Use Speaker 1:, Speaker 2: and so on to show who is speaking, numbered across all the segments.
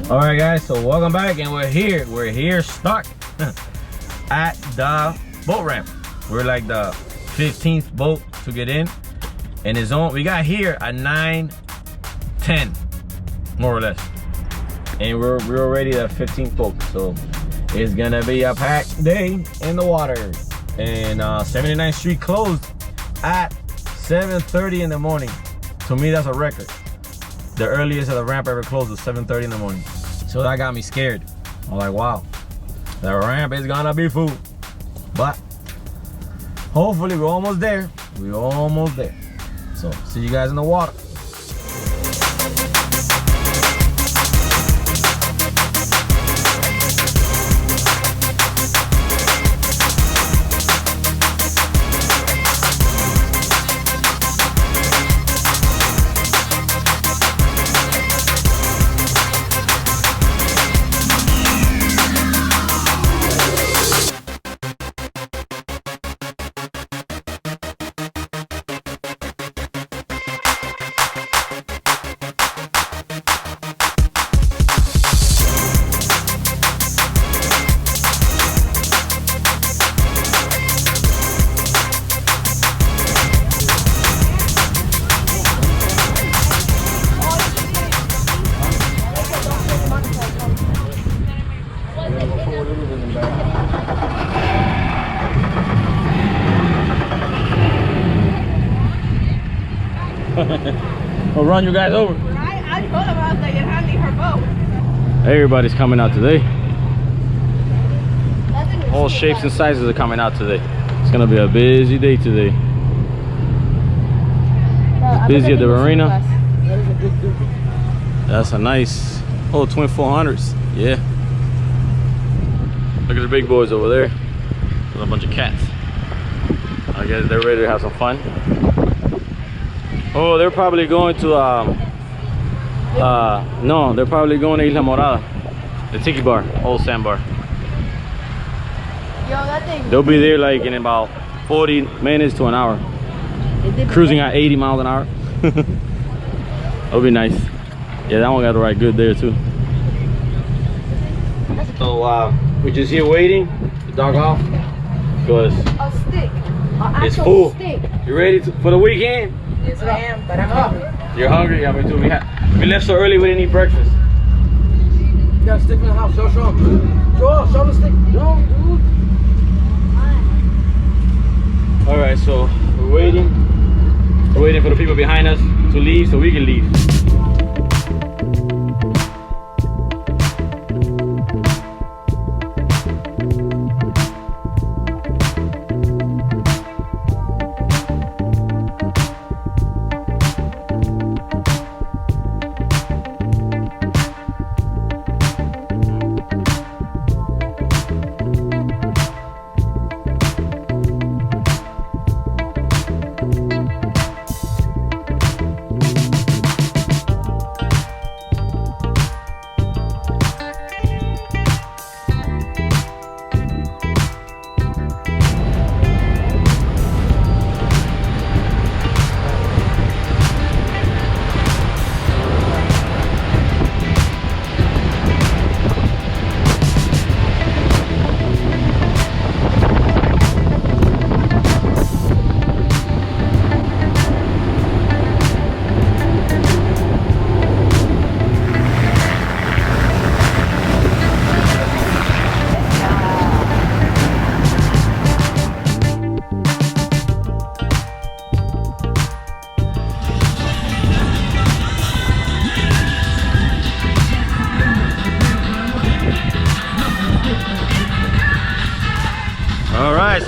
Speaker 1: All right, guys, so welcome back, and we're here stuck at the boat ramp. We're like the 15th boat to get in, and it's on. We got here at 9:10, more or less, and we're already the 15th boat, so it's gonna be a packed day in the water. And 79th Street closed at 7:30 in the morning. To me, that's a record. The earliest the ramp ever closed was 7:30 in the morning. So that got me scared. I'm like, wow, the ramp is gonna be full. But hopefully we're almost there. We're almost there. So see you guys in the water. We'll run you guys over.
Speaker 2: I told him I was like, you're handing her boat.
Speaker 1: Everybody's coming out today. All shapes and sizes are coming out today. It's gonna be a busy day today. It's busy at the marina. That's a nice, twin 400s. Yeah. Look at the big boys over there. There's a bunch of cats. I guess they're ready to have some fun. Oh, they're probably going to no, they're probably going to Isla Morada, the tiki bar, old Sandbar.
Speaker 2: Yo, that thing.
Speaker 1: They'll be there like in about 40 minutes to an hour, cruising at 80 miles an hour. That'll be nice. Yeah, that one got to ride good there too. So we're just here waiting to dock off because
Speaker 2: A stick.
Speaker 1: it's full.
Speaker 2: Stick.
Speaker 1: You ready for the weekend?
Speaker 2: Yes, I am, but I'm hungry.
Speaker 1: You're hungry? Yeah, me too. We left so early we didn't eat breakfast.
Speaker 3: You got a stick in the house. Show the stick. No, dude.
Speaker 1: All right, so we're waiting. We're waiting for the people behind us to leave so we can leave.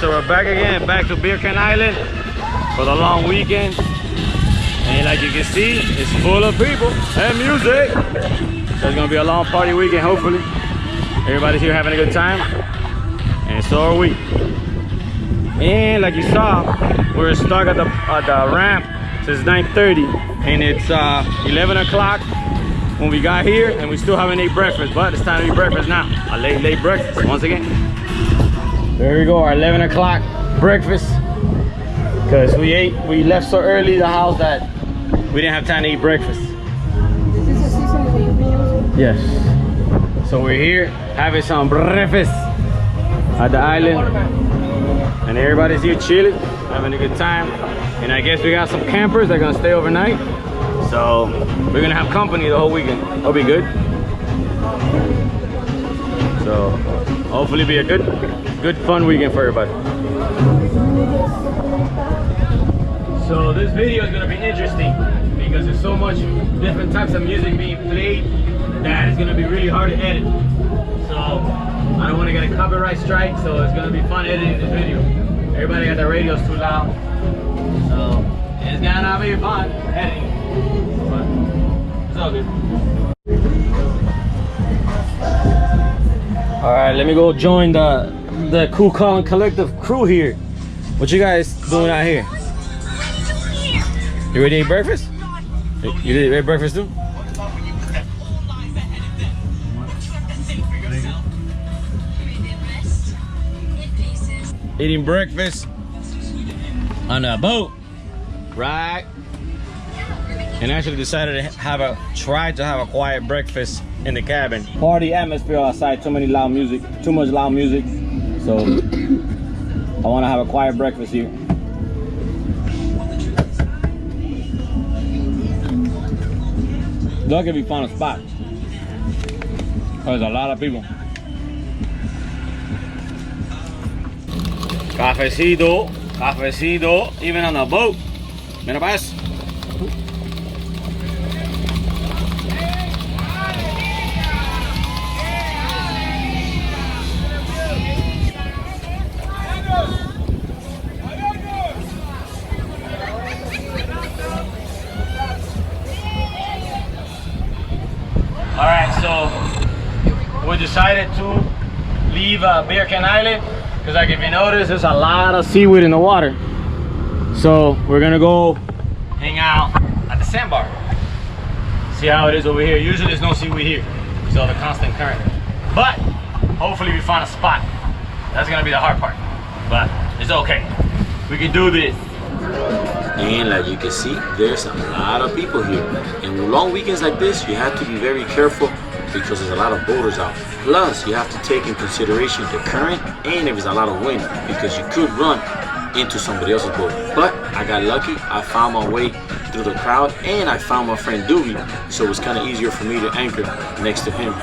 Speaker 1: So we're back again, back to Beer Can Island for the long weekend. And like you can see, it's full of people and music. So it's gonna be a long party weekend, hopefully. Everybody's here having a good time, and so are we. And like you saw, we're stuck at the ramp since 9:30, and it's 11 o'clock when we got here, and we still haven't ate breakfast, but it's time to eat breakfast now. A late breakfast once again. There we go, our 11 o'clock breakfast. Because we left so early the house that we didn't have time to eat breakfast.
Speaker 2: Is this a seasoning that you've been using?
Speaker 1: Yes. So we're here having some breakfast at the island, and everybody's here chilling, having a good time. And I guess we got some campers that are gonna stay overnight, so we're gonna have company the whole weekend. That'll be good. So hopefully be a good fun weekend for everybody. So this video is gonna be interesting because there's so much different types of music being played that it's gonna be really hard to edit. So I don't want to get a copyright strike, so it's gonna be fun editing this video. Everybody got their radios too loud, so it's gonna be fun editing, but it's all good. All right, let me go join the Cool Colin Collective crew here. What you guys doing out here? You ready to eat breakfast? You did eat breakfast too? Eating breakfast on a boat, right? And actually decided to try to have a quiet breakfast in the cabin. Party atmosphere outside, too much loud music. So I want to have a quiet breakfast here. Lucky if we found a spot. There's a lot of people. Cafecito, even on a boat. Mira pa eso. Alright, so we decided to leave Bear Can Island because, like, if you notice, there's a lot of seaweed in the water. So we're gonna go hang out at the Sandbar. See how it is over here. Usually there's no seaweed here because of the constant current. But hopefully we find a spot. That's gonna be the hard part. But it's okay. We can do this.
Speaker 4: And like you can see, there's a lot of people here. And long weekends like this, you have to be very careful because there's a lot of boaters out. Plus, you have to take in consideration the current and if there's a lot of wind because you could run into somebody else's boat. But I got lucky. I found my way through the crowd and I found my friend Dewey, so it was kind of easier for me to anchor next to him.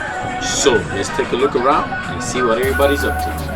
Speaker 4: So let's take a look around and see what everybody's up to.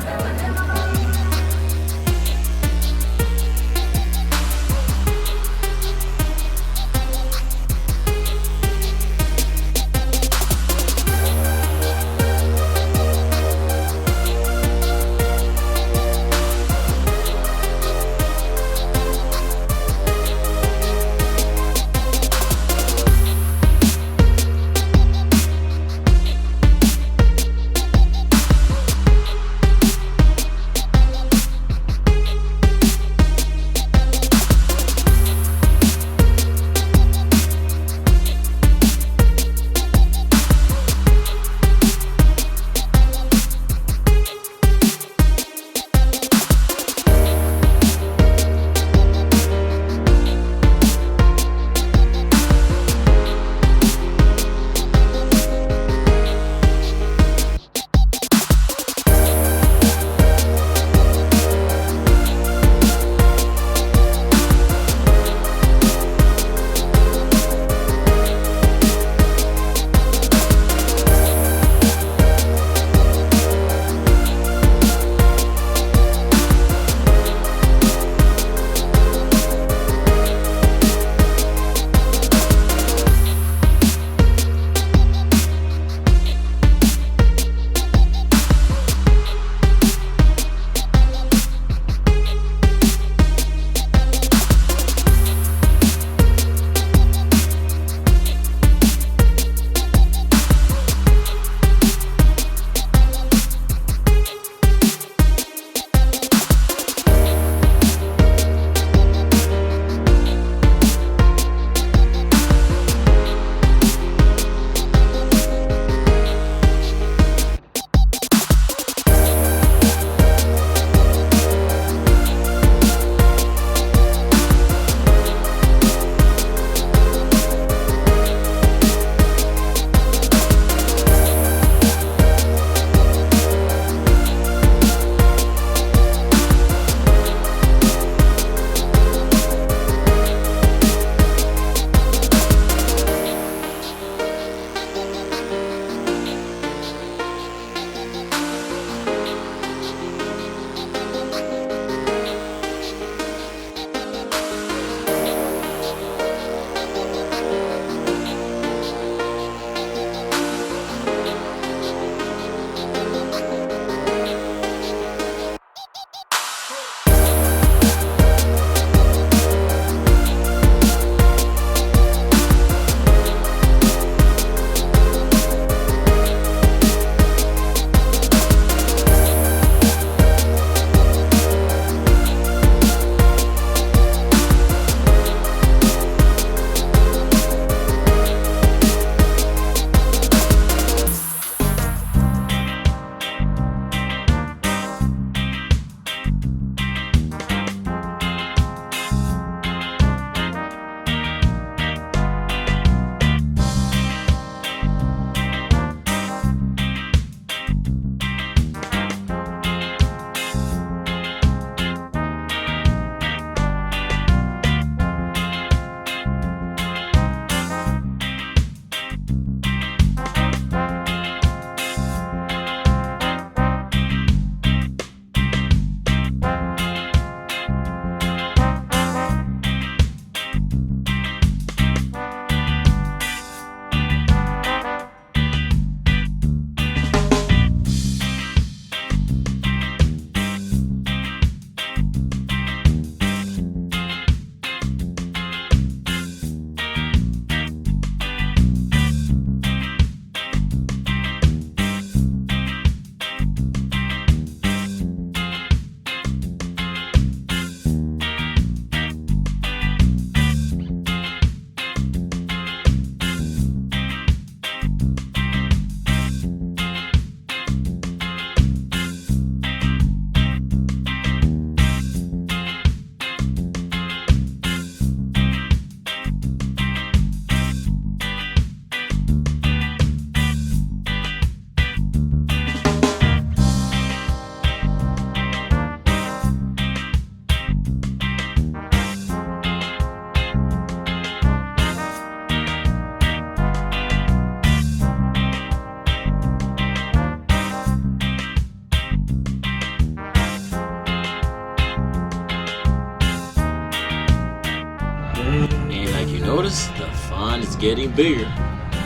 Speaker 4: getting bigger.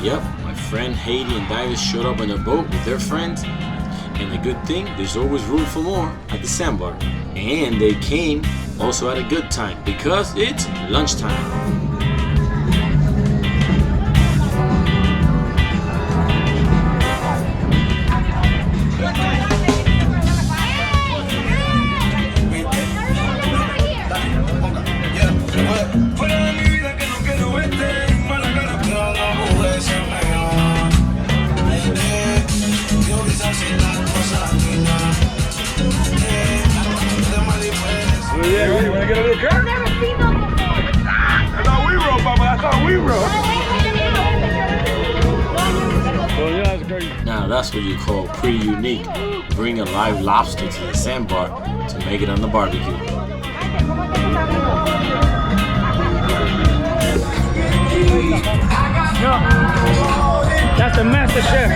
Speaker 4: Yep, my friend Haiti and Davis showed up on their boat with their friends. And the good thing, there's always room for more at the Sandbar. And they came also at a good time because it's lunchtime. Now that's what you call pretty unique. Bring a live lobster to the Sandbar to make it on the barbecue.
Speaker 1: That's the master chef.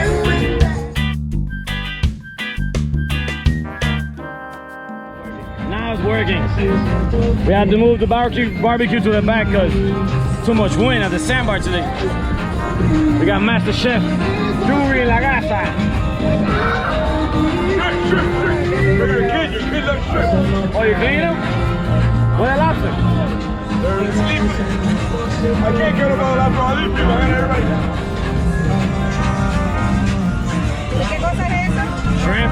Speaker 1: Now it's working. We had to move the barbecue to the back because too much wind at the Sandbar today. We got master chef Yuri La Gasa. Oh, you clean them? Where the lobster?
Speaker 5: They're sleeping. I can't get them all after all these people. I got everybody.
Speaker 2: ¿Qué cosa es eso?
Speaker 1: Shrimp.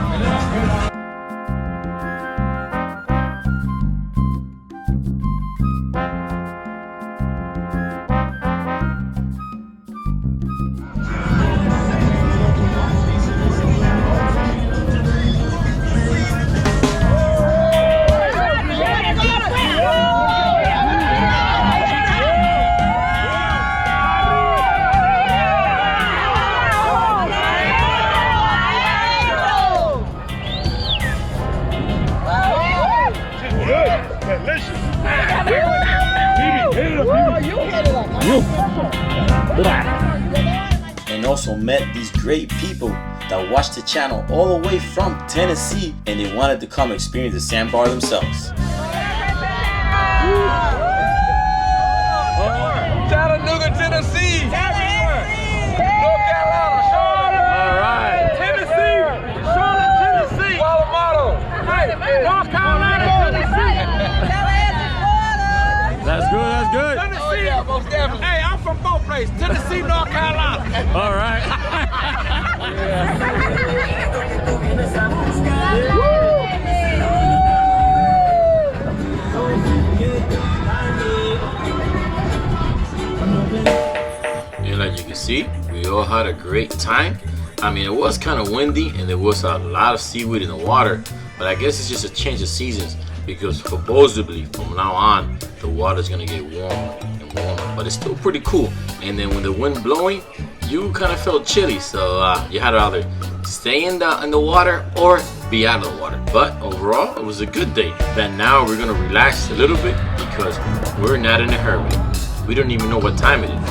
Speaker 4: And also met these great people that watched the channel all the way from Tennessee and they wanted to come experience the Sandbar themselves.
Speaker 5: Chattanooga, Tennessee. North Carolina, Charlotte.
Speaker 1: All right.
Speaker 5: Tennessee. Charlotte, Tennessee. Colorado. Hey, North Carolina, Tennessee.
Speaker 1: That's good, that's good.
Speaker 5: Tennessee. Oh, yeah, most definitely. Hey, I'm from both places. Tennessee, North Carolina.
Speaker 1: All right.
Speaker 4: And like you can see, we all had a great time. I mean, it was kind of windy and there was a lot of seaweed in the water, but I guess it's just a change of seasons because supposedly from now on, the water's gonna get warmer and warmer, but it's still pretty cool. And then when the wind blowing, you kind of felt chilly, so you had to either stay in the water or be out of the water. But overall, it was a good day. But now we're gonna relax a little bit because we're not in a hurry. We don't even know what time it is.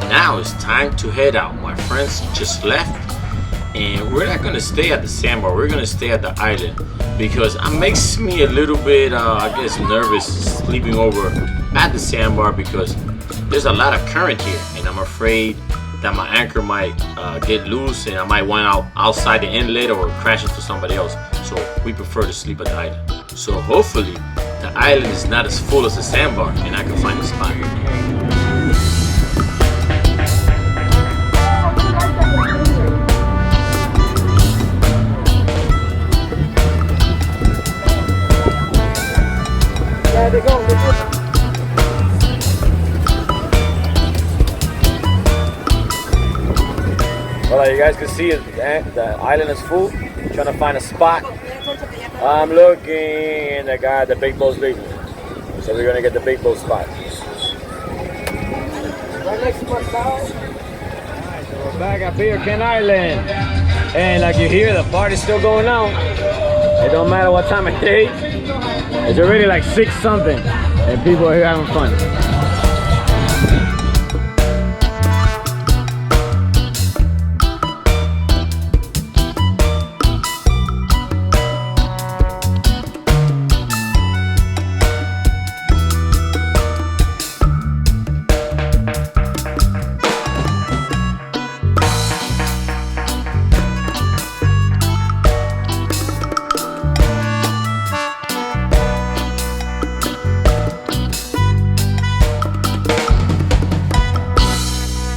Speaker 4: Now it's time to head out. My friends just left and we're not gonna stay at the Sandbar, we're gonna stay at the island because it makes me a little bit I guess nervous sleeping over at the Sandbar because there's a lot of current here and I'm afraid that my anchor might get loose and I might wind out outside the inlet or crash into somebody else, so we prefer to sleep at the island. So hopefully the island is not as full as the Sandbar and I can find a spot.
Speaker 1: Well, you guys can see the island is full. Trying to find a spot. I'm looking, and the guy, the big boat's leaving. So we're gonna get the big boat spot. Right next to my car. Alright, so we're back at P.o Island. And like you hear, the party's still going on. It don't matter what time of day. It's already like 6 something, and people are here having fun.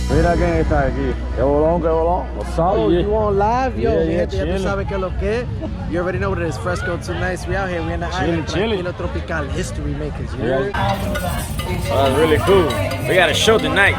Speaker 1: Mira quién está aquí. Qué bolón, qué bolón. What's up?
Speaker 3: Oh, you on live? Yo,
Speaker 1: Yeah,
Speaker 3: mi
Speaker 1: yeah,
Speaker 3: gente, ya tú
Speaker 1: chilling.
Speaker 3: sabes que lo que. You already know what it is. Fresco tonight. We out here. We in the island.
Speaker 1: Chilling.
Speaker 3: Tranquilo Tropical history makers. You
Speaker 1: Yeah.
Speaker 3: heard?
Speaker 1: That's really cool. We got a show tonight.